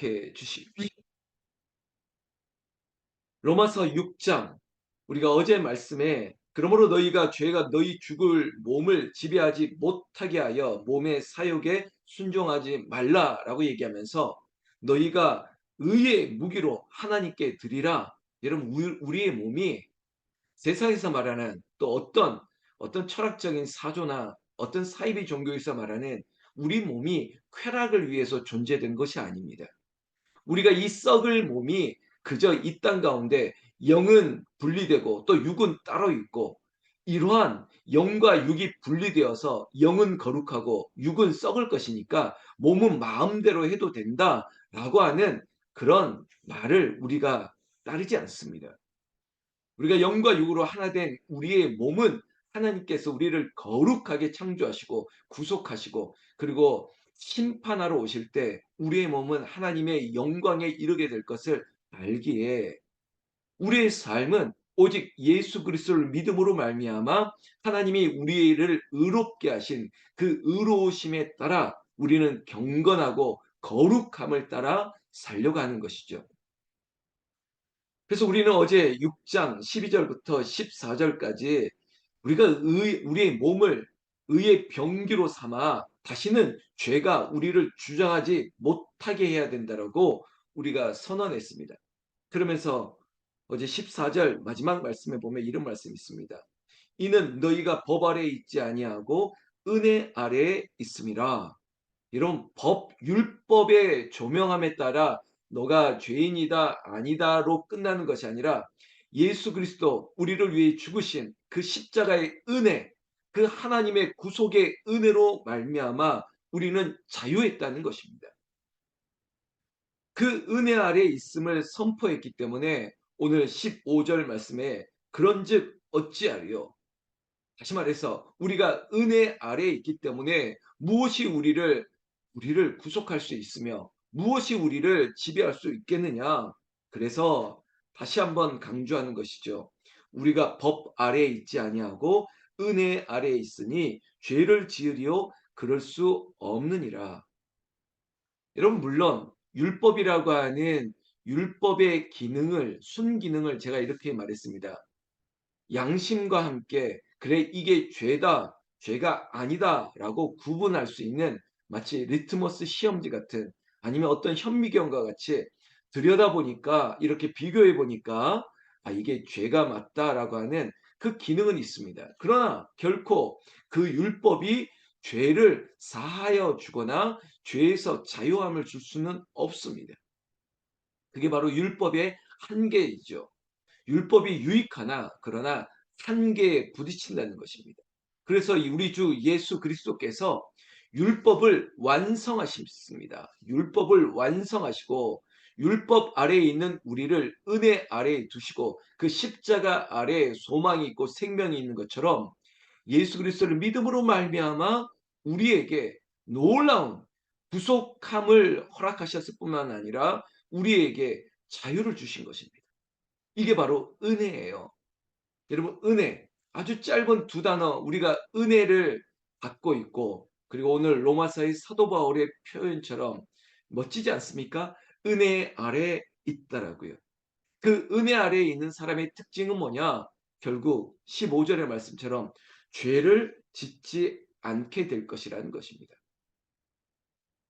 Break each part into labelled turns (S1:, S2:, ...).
S1: 허락해 주십시오. 로마서 6장, 우리가 어제 말씀에 그러므로 너희가 죄가 너희 죽을 몸을 지배하지 못하게 하여 몸의 사욕에 순종하지 말라라고 얘기하면서 너희가 의의 무기로 하나님께 드리라. 여러분, 우리의 몸이 세상에서 말하는 또 어떤 철학적인 사조나 어떤 사이비 종교에서 말하는 우리 몸이 쾌락을 위해서 존재된 것이 아닙니다. 우리가 이 썩을 몸이 그저 이 땅 가운데 영은 분리되고 또 육은 따로 있고, 이러한 영과 육이 분리되어서 영은 거룩하고 육은 썩을 것이니까 몸은 마음대로 해도 된다라고 하는 그런 말을 우리가 따르지 않습니다. 우리가 영과 육으로 하나 된 우리의 몸은 하나님께서 우리를 거룩하게 창조하시고 구속하시고, 그리고 심판하러 오실 때 우리의 몸은 하나님의 영광에 이르게 될 것을 알기에 우리의 삶은 오직 예수 그리스도를 믿음으로 말미암아 하나님이 우리를 의롭게 하신 그 의로우심에 따라 우리는 경건하고 거룩함을 따라 살려가는 것이죠. 그래서 우리는 어제 6장 12절부터 14절까지 우리가 우리의 몸을 의의 병기로 삼아 다시는 죄가 우리를 주장하지 못하게 해야 된다라고 우리가 선언했습니다. 그러면서 어제 14절 마지막 말씀에 보면 이런 말씀이 있습니다. 이는 너희가 법 아래에 있지 아니하고 은혜 아래에 있음이라. 이런 율법의 조명함에 따라 너가 죄인이다 아니다로 끝나는 것이 아니라 예수 그리스도 우리를 위해 죽으신 그 십자가의 은혜, 그 하나님의 구속의 은혜로 말미암아 우리는 자유했다는 것입니다. 그 은혜 아래 있음을 선포했기 때문에 오늘 15절 말씀에 그런즉 어찌하리요. 다시 말해서 우리가 은혜 아래에 있기 때문에 무엇이 우리를 구속할 수 있으며 무엇이 우리를 지배할 수 있겠느냐. 그래서 다시 한번 강조하는 것이죠. 우리가 법 아래에 있지 아니하고 은혜 아래에 있으니 죄를 지으리요 그럴 수 없느니라. 여러분, 물론 율법이라고 하는 율법의 순기능을 제가 이렇게 말했습니다. 양심과 함께 그래 이게 죄다, 죄가 아니다라고 구분할 수 있는 마치 리트머스 시험지 같은, 아니면 어떤 현미경과 같이 들여다보니까 이렇게 비교해 보니까 아 이게 죄가 맞다라고 하는 그 기능은 있습니다. 그러나 결코 그 율법이 죄를 사하여 주거나 죄에서 자유함을 줄 수는 없습니다. 그게 바로 율법의 한계이죠. 율법이 유익하나 그러나 한계에 부딪힌다는 것입니다. 그래서 우리 주 예수 그리스도께서 율법을 완성하셨습니다. 율법을 완성하시고 율법 아래에 있는 우리를 은혜 아래에 두시고 그 십자가 아래에 소망이 있고 생명이 있는 것처럼 예수 그리스도를 믿음으로 말미암아 우리에게 놀라운 구속함을 허락하셨을 뿐만 아니라 우리에게 자유를 주신 것입니다. 이게 바로 은혜예요. 여러분, 은혜. 아주 짧은 두 단어, 우리가 은혜를 받고 있고, 그리고 오늘 로마서의 사도 바울의 표현처럼 멋지지 않습니까? 은혜 아래 있다라고요. 그 은혜 아래에 있는 사람의 특징은 뭐냐? 결국 15절의 말씀처럼 죄를 짓지 않게 될 것이라는 것입니다.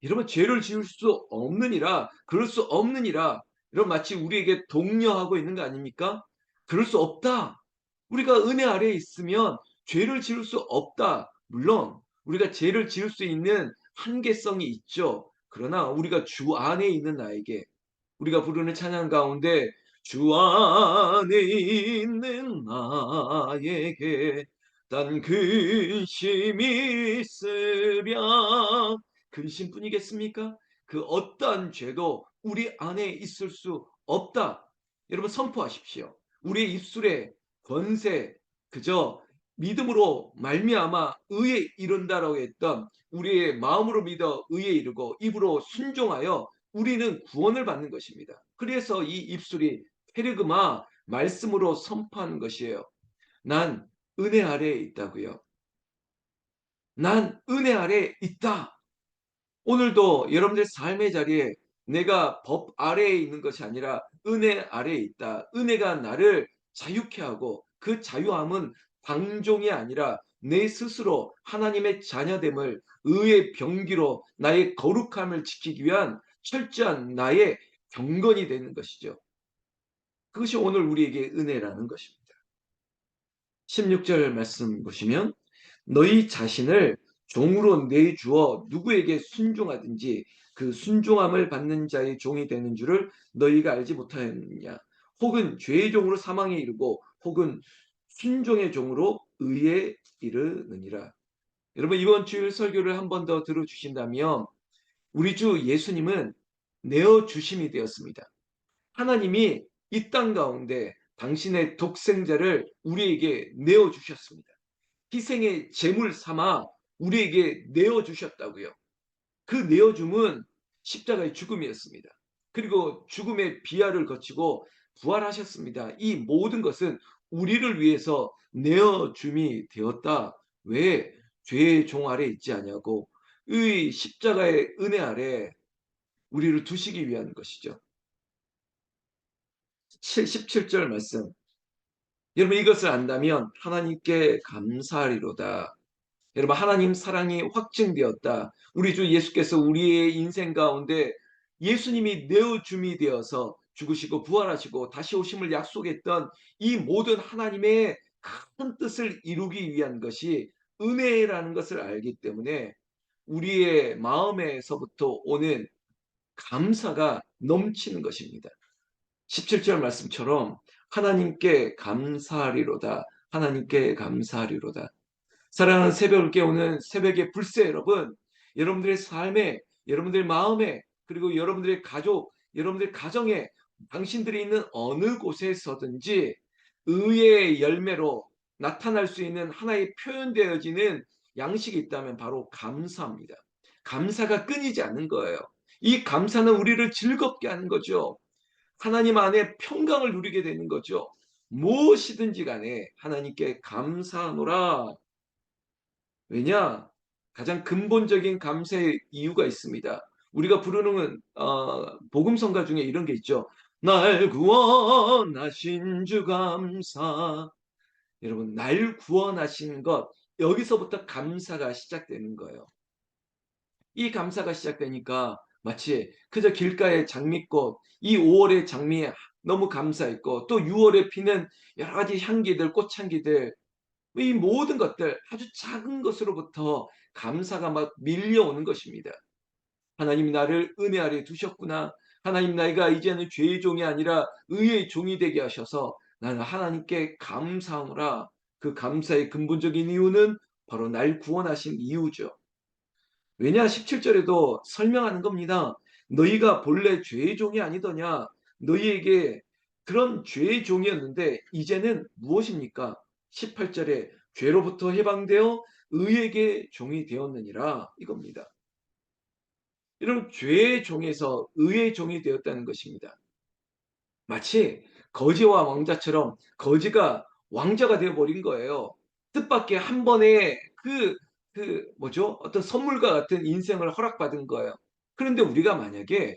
S1: 여러분, 죄를 지을 수 없느니라, 그럴 수 없느니라, 여러분 마치 우리에게 독려하고 있는 거 아닙니까? 그럴 수 없다. 우리가 은혜 아래에 있으면 죄를 지을 수 없다. 물론 우리가 죄를 지을 수 있는 한계성이 있죠. 그러나 우리가 주 안에 있는 나에게, 우리가 부르는 찬양 가운데 주 안에 있는 나에게 단 근심이 있으랴. 근심뿐이겠습니까? 그 어떠한 죄도 우리 안에 있을 수 없다. 여러분 선포하십시오. 우리의 입술에 권세, 그저 믿음으로 말미암아 의에 이른다라고 했던 우리의 마음으로 믿어 의에 이르고 입으로 순종하여 우리는 구원을 받는 것입니다. 그래서 이 입술이 페르그마 말씀으로 선포하는 것이에요. 난 은혜 아래에 있다고요. 난 은혜 아래에 있다. 오늘도 여러분들 삶의 자리에 내가 법 아래에 있는 것이 아니라 은혜 아래에 있다. 은혜가 나를 자유케 하고 그 자유함은 방종이 아니라 내 스스로 하나님의 자녀됨을 의의 병기로 나의 거룩함을 지키기 위한 철저한 나의 경건이 되는 것이죠. 그것이 오늘 우리에게 은혜라는 것입니다. 16절 말씀 보시면 너희 자신을 종으로 내주어 누구에게 순종하든지 그 순종함을 받는 자의 종이 되는 줄을 너희가 알지 못하였느냐. 혹은 죄의 종으로 사망에 이르고 혹은 순종의 종으로 의에 이르느니라. 여러분 이번 주일 설교를 한 번 더 들어주신다면 우리 주 예수님은 내어주심이 되었습니다. 하나님이 이 땅 가운데 당신의 독생자를 우리에게 내어주셨습니다. 희생의 제물 삼아 우리에게 내어주셨다고요. 그 내어줌은 십자가의 죽음이었습니다. 그리고 죽음의 비하를 거치고 부활하셨습니다. 이 모든 것은 우리를 위해서 내어줌이 되었다. 왜? 죄의 종 아래 있지 아니하고 의 십자가의 은혜 아래 우리를 두시기 위한 것이죠. 17절 말씀. 여러분 이것을 안다면 하나님께 감사하리로다. 여러분 하나님 사랑이 확증되었다. 우리 주 예수께서 우리의 인생 가운데 예수님이 내어줌이 되어서 죽으시고 부활하시고 다시 오심을 약속했던 이 모든 하나님의 큰 뜻을 이루기 위한 것이 은혜라는 것을 알기 때문에 우리의 마음에서부터 오는 감사가 넘치는 것입니다. 17절 말씀처럼 하나님께 감사하리로다. 하나님께 감사하리로다. 사랑하는 새벽을 깨우는 새벽의 불새 여러분, 여러분들의 삶에, 여러분들의 마음에, 그리고 여러분들의 가족, 여러분들의 가정에, 당신들이 있는 어느 곳에서든지 의의 열매로 나타날 수 있는 하나의 표현되어지는 양식이 있다면 바로 감사입니다. 감사가 끊이지 않는 거예요. 이 감사는 우리를 즐겁게 하는 거죠. 하나님 안에 평강을 누리게 되는 거죠. 무엇이든지 간에 하나님께 감사하노라. 왜냐? 가장 근본적인 감사의 이유가 있습니다. 우리가 부르는 복음성가 중에 이런 게 있죠. 날 구원하신 주 감사. 여러분, 날 구원하신 것, 여기서부터 감사가 시작되는 거예요. 이 감사가 시작되니까 마치 그저 길가의 장미꽃, 이 5월의 장미에 너무 감사했고 또 6월에 피는 여러 가지 향기들, 꽃향기들, 이 모든 것들 아주 작은 것으로부터 감사가 막 밀려오는 것입니다. 하나님이 나를 은혜 아래 두셨구나. 하나님 내가 이제는 죄의 종이 아니라 의의 종이 되게 하셔서 나는 하나님께 감사하노라. 그 감사의 근본적인 이유는 바로 날 구원하신 이유죠. 왜냐 17절에도 설명하는 겁니다. 너희가 본래 죄의 종이 아니더냐. 너희에게 그런 죄의 종이었는데 이제는 무엇입니까? 18절에 죄로부터 해방되어 의에게 종이 되었느니라 이겁니다. 이런 죄의 종에서 의의 종이 되었다는 것입니다. 마치 거지와 왕자처럼 거지가 왕자가 되어버린 거예요. 뜻밖의 한 번에 뭐죠? 어떤 선물과 같은 인생을 허락받은 거예요. 그런데 우리가 만약에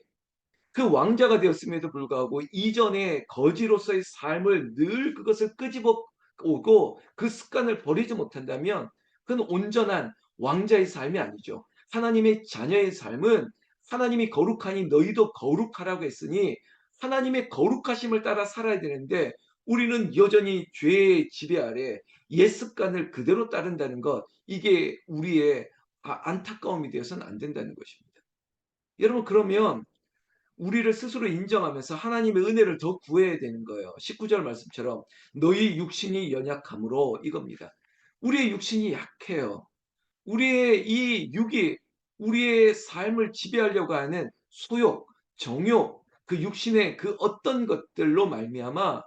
S1: 그 왕자가 되었음에도 불구하고 이전에 거지로서의 삶을 늘 그것을 끄집어 오고 그 습관을 버리지 못한다면 그건 온전한 왕자의 삶이 아니죠. 하나님의 자녀의 삶은 하나님이 거룩하니 너희도 거룩하라고 했으니 하나님의 거룩하심을 따라 살아야 되는데 우리는 여전히 죄의 지배 아래 옛 습관을 그대로 따른다는 것, 이게 우리의 안타까움이 되어서는 안 된다는 것입니다. 여러분 그러면 우리를 스스로 인정하면서 하나님의 은혜를 더 구해야 되는 거예요. 19절 말씀처럼 너희 육신이 연약함으로 이겁니다. 우리의 육신이 약해요. 우리의 이 육이 우리의 삶을 지배하려고 하는 소욕, 정욕, 그 육신의 그 어떤 것들로 말미암아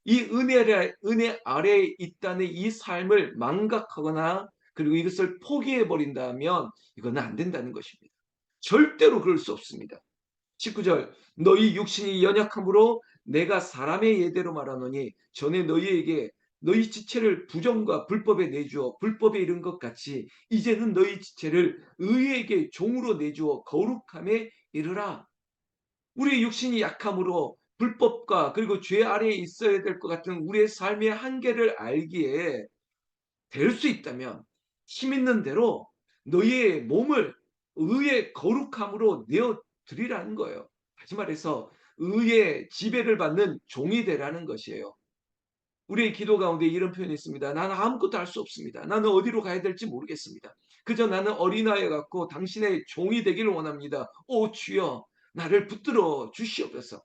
S1: 이 은혜 아래에 있다는 이 삶을 망각하거나 그리고 이것을 포기해 버린다면 이거는 안 된다는 것입니다. 절대로 그럴 수 없습니다. 19절 너희 육신이 연약함으로 내가 사람의 예대로 말하노니 전에 너희에게 너희 지체를 부정과 불법에 내주어 불법에 이른 것 같이 이제는 너희 지체를 의에게 종으로 내주어 거룩함에 이르라. 우리 육신이 약함으로 불법과 그리고 죄 아래에 있어야 될 것 같은 우리의 삶의 한계를 알기에 될 수 있다면 힘 있는 대로 너희의 몸을 의의 거룩함으로 내어 드리라는 거예요. 다시 말해서 의의 지배를 받는 종이 되라는 것이에요. 우리의 기도 가운데 이런 표현이 있습니다. "나는 아무것도 할 수 없습니다. 나는 어디로 가야 될지 모르겠습니다. 그저 나는 어린아이 같고 당신의 종이 되기를 원합니다. 오 주여 나를 붙들어 주시옵소서."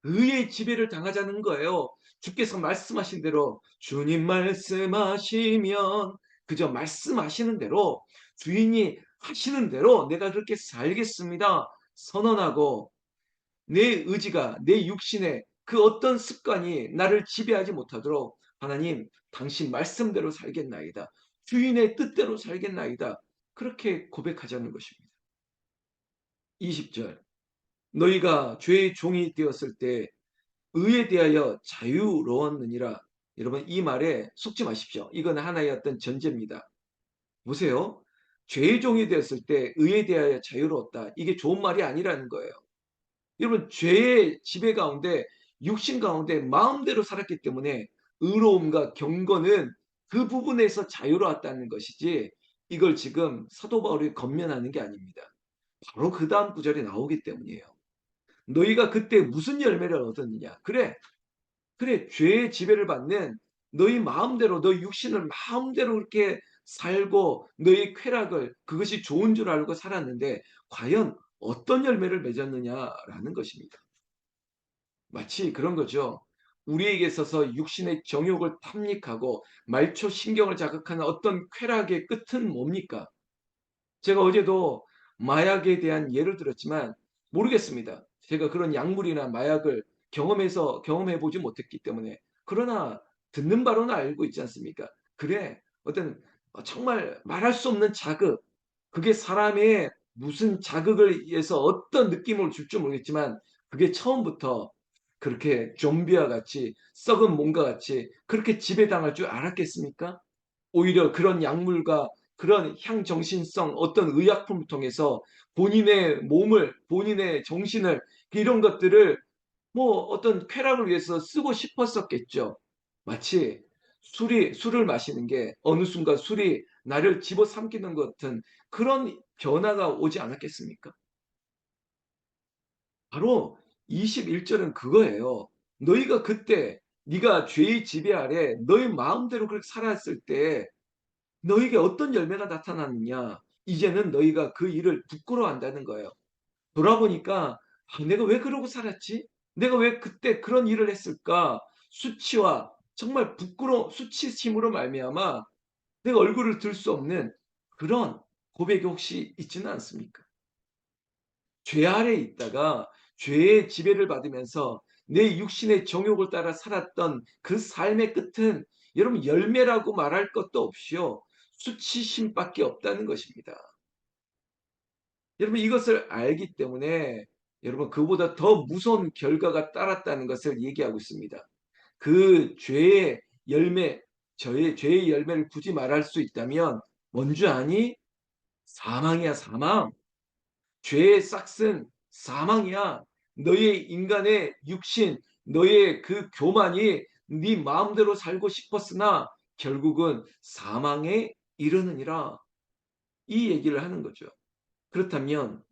S1: 의의 지배를 당하자는 거예요. 주께서 말씀하신 대로 주님 말씀하시면 그저 말씀하시는 대로 주인이 하시는 대로 내가 그렇게 살겠습니다. 선언하고 내 의지가 내 육신의 그 어떤 습관이 나를 지배하지 못하도록 하나님 당신 말씀대로 살겠나이다. 주인의 뜻대로 살겠나이다. 그렇게 고백하자는 것입니다. 20절 너희가 죄의 종이 되었을 때 의에 대하여 자유로웠느니라. 여러분 이 말에 속지 마십시오. 이건 하나의 어떤 전제입니다. 보세요. 죄의 종이 되었을 때 의에 대하여 자유로웠다. 이게 좋은 말이 아니라는 거예요. 여러분 죄의 지배 가운데 육신 가운데 마음대로 살았기 때문에 의로움과 경건은 그 부분에서 자유로웠다는 것이지 이걸 지금 사도 바울이 건면하는 게 아닙니다. 바로 그 다음 구절이 나오기 때문이에요. 너희가 그때 무슨 열매를 얻었느냐? 그래, 죄의 지배를 받는 너희 마음대로, 너희 육신을 마음대로 그렇게 살고 너희 쾌락을 그것이 좋은 줄 알고 살았는데 과연 어떤 열매를 맺었느냐라는 것입니다. 마치 그런 거죠. 우리에게 있어서 육신의 정욕을 탐닉하고 말초 신경을 자극하는 어떤 쾌락의 끝은 뭡니까? 제가 어제도 마약에 대한 예를 들었지만 모르겠습니다. 제가 그런 약물이나 마약을 경험해 보지 못했기 때문에. 그러나 듣는 바로는 알고 있지 않습니까? 그래, 어떤 정말 말할 수 없는 자극, 그게 사람의 무슨 자극을 위해서 어떤 느낌을 줄지 모르겠지만 그게 처음부터 그렇게 좀비와 같이 썩은 몸과 같이 그렇게 지배당할 줄 알았겠습니까? 오히려 그런 약물과 그런 향정신성 어떤 의약품을 통해서 본인의 몸을 본인의 정신을 이런 것들을 뭐 어떤 쾌락을 위해서 쓰고 싶었었겠죠. 마치 술을 마시는 게 어느 순간 술이 나를 집어삼키는 것 같은 그런 변화가 오지 않았겠습니까? 바로 21절은 그거예요. 너희가 그때 네가 죄의 지배 아래 너희 마음대로 그렇게 살았을 때 너에게 어떤 열매가 나타났느냐? 이제는 너희가 그 일을 부끄러워한다는 거예요. 돌아보니까 '아 내가 왜 그러고 살았지? 내가 왜 그때 그런 일을 했을까?' 수치와 정말 수치심으로 말미암아 내가 얼굴을 들 수 없는 그런 고백이 혹시 있지는 않습니까? 죄 아래에 있다가 죄의 지배를 받으면서 내 육신의 정욕을 따라 살았던 그 삶의 끝은 여러분 열매라고 말할 것도 없이요. 수치심밖에 없다는 것입니다. 여러분 이것을 알기 때문에 여러분 그보다 더 무서운 결과가 따랐다는 것을 얘기하고 있습니다. 그 죄의 열매, 저의 죄의 열매를 굳이 말할 수 있다면 뭔 줄 아니? 사망이야, 사망. 죄의 싹슨 사망이야. 너의 인간의 육신, 너의 그 교만이 네 마음대로 살고 싶었으나 결국은 사망에 이르느니라. 이 얘기를 하는 거죠. 그렇다면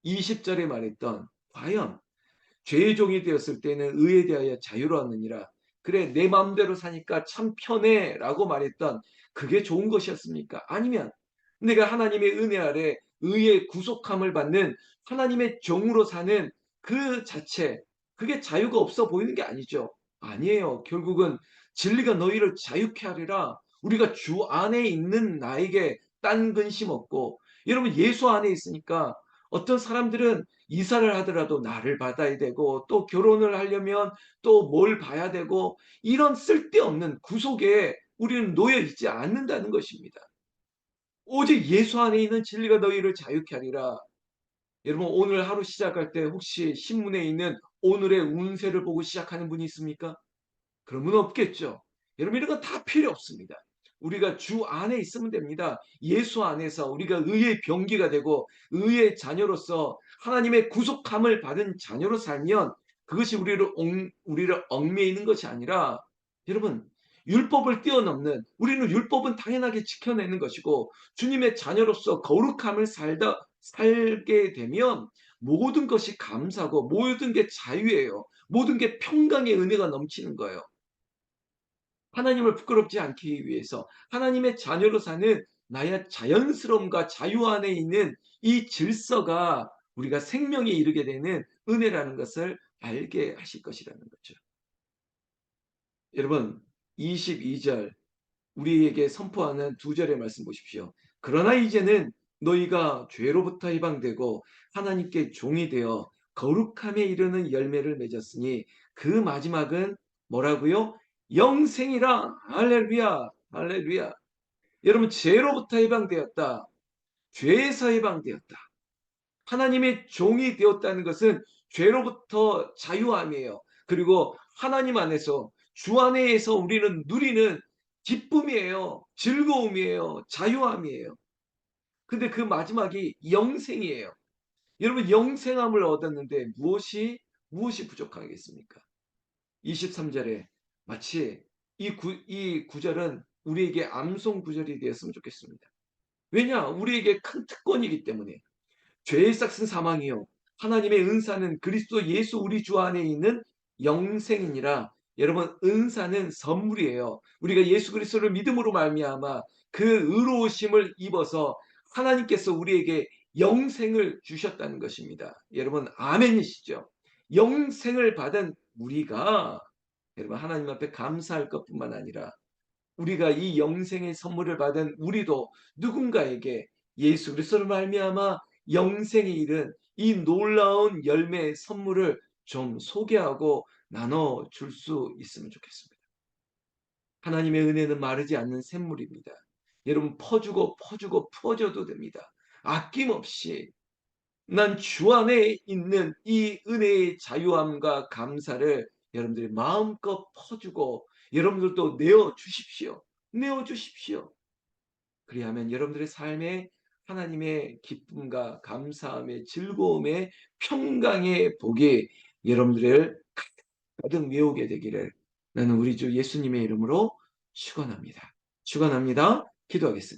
S1: 20절에 말했던 과연 죄의 종이 되었을 때는 의에 대하여 자유로웠느니라. 그래 내 마음대로 사니까 참 편해라고 말했던 그게 좋은 것이었습니까? 아니면 내가 하나님의 은혜 아래 의의 구속함을 받는 하나님의 종으로 사는 그 자체 그게 자유가 없어 보이는 게 아니죠. 아니에요. 결국은 진리가 너희를 자유케 하리라. 우리가 주 안에 있는 나에게 딴 근심 없고 여러분 예수 안에 있으니까 어떤 사람들은 이사를 하더라도 나를 받아야 되고 또 결혼을 하려면 또 뭘 봐야 되고 이런 쓸데없는 구속에 우리는 놓여 있지 않는다는 것입니다. 오직 예수 안에 있는 진리가 너희를 자유케 하리라. 여러분 오늘 하루 시작할 때 혹시 신문에 있는 오늘의 운세를 보고 시작하는 분이 있습니까? 그런 분은 없겠죠. 여러분 이런 건 다 필요 없습니다. 우리가 주 안에 있으면 됩니다. 예수 안에서 우리가 의의 병기가 되고 의의 자녀로서 하나님의 구속함을 받은 자녀로 살면 그것이 우리를 얽매이는 것이 아니라 여러분 율법을 뛰어넘는 우리는 율법은 당연하게 지켜내는 것이고 주님의 자녀로서 거룩함을 살게 되면 모든 것이 감사고 모든 게 자유예요. 모든 게 평강의 은혜가 넘치는 거예요. 하나님을 부끄럽지 않기 위해서 하나님의 자녀로 사는 나의 자연스러움과 자유 안에 있는 이 질서가 우리가 생명에 이르게 되는 은혜라는 것을 알게 하실 것이라는 거죠. 여러분 22절 우리에게 선포하는 두 절의 말씀 보십시오. 그러나 이제는 너희가 죄로부터 해방되고 하나님께 종이 되어 거룩함에 이르는 열매를 맺었으니 그 마지막은 뭐라고요? 영생이라. 할렐루야. 할렐루야. 여러분 죄로부터 해방되었다. 죄에서 해방되었다. 하나님의 종이 되었다는 것은 죄로부터 자유함이에요. 그리고 하나님 안에서 주 안에서 우리는 누리는 기쁨이에요. 즐거움이에요. 자유함이에요. 근데 그 마지막이 영생이에요. 여러분 영생함을 얻었는데 무엇이 부족하겠습니까? 23절에 마치 이 구절은 우리에게 암송 구절이 되었으면 좋겠습니다. 왜냐? 우리에게 큰 특권이기 때문에. 죄의 삭은 사망이요 하나님의 은사는 그리스도 예수 우리 주 안에 있는 영생이니라. 여러분 은사는 선물이에요. 우리가 예수 그리스도를 믿음으로 말미암아 그 의로우심을 입어서 하나님께서 우리에게 영생을 주셨다는 것입니다. 여러분 아멘이시죠? 영생을 받은 우리가 여러분 하나님 앞에 감사할 것뿐만 아니라 우리가 이 영생의 선물을 받은 우리도 누군가에게 예수 그리스도를 말미암아 영생에 이른 이 놀라운 열매의 선물을 좀 소개하고 나눠 줄 수 있으면 좋겠습니다. 하나님의 은혜는 마르지 않는 샘물입니다. 여러분 퍼주고 퍼주고 퍼줘도 됩니다. 아낌없이 난 주 안에 있는 이 은혜의 자유함과 감사를 여러분들이 마음껏 퍼주고 여러분들도 내어 주십시오. 내어 주십시오. 그리하면 여러분들의 삶에 하나님의 기쁨과 감사함의 즐거움의 평강의 복이 여러분들을 가득 메우게 되기를 나는 우리 주 예수님의 이름으로 축원합니다. 축원합니다. 기도하겠습니다.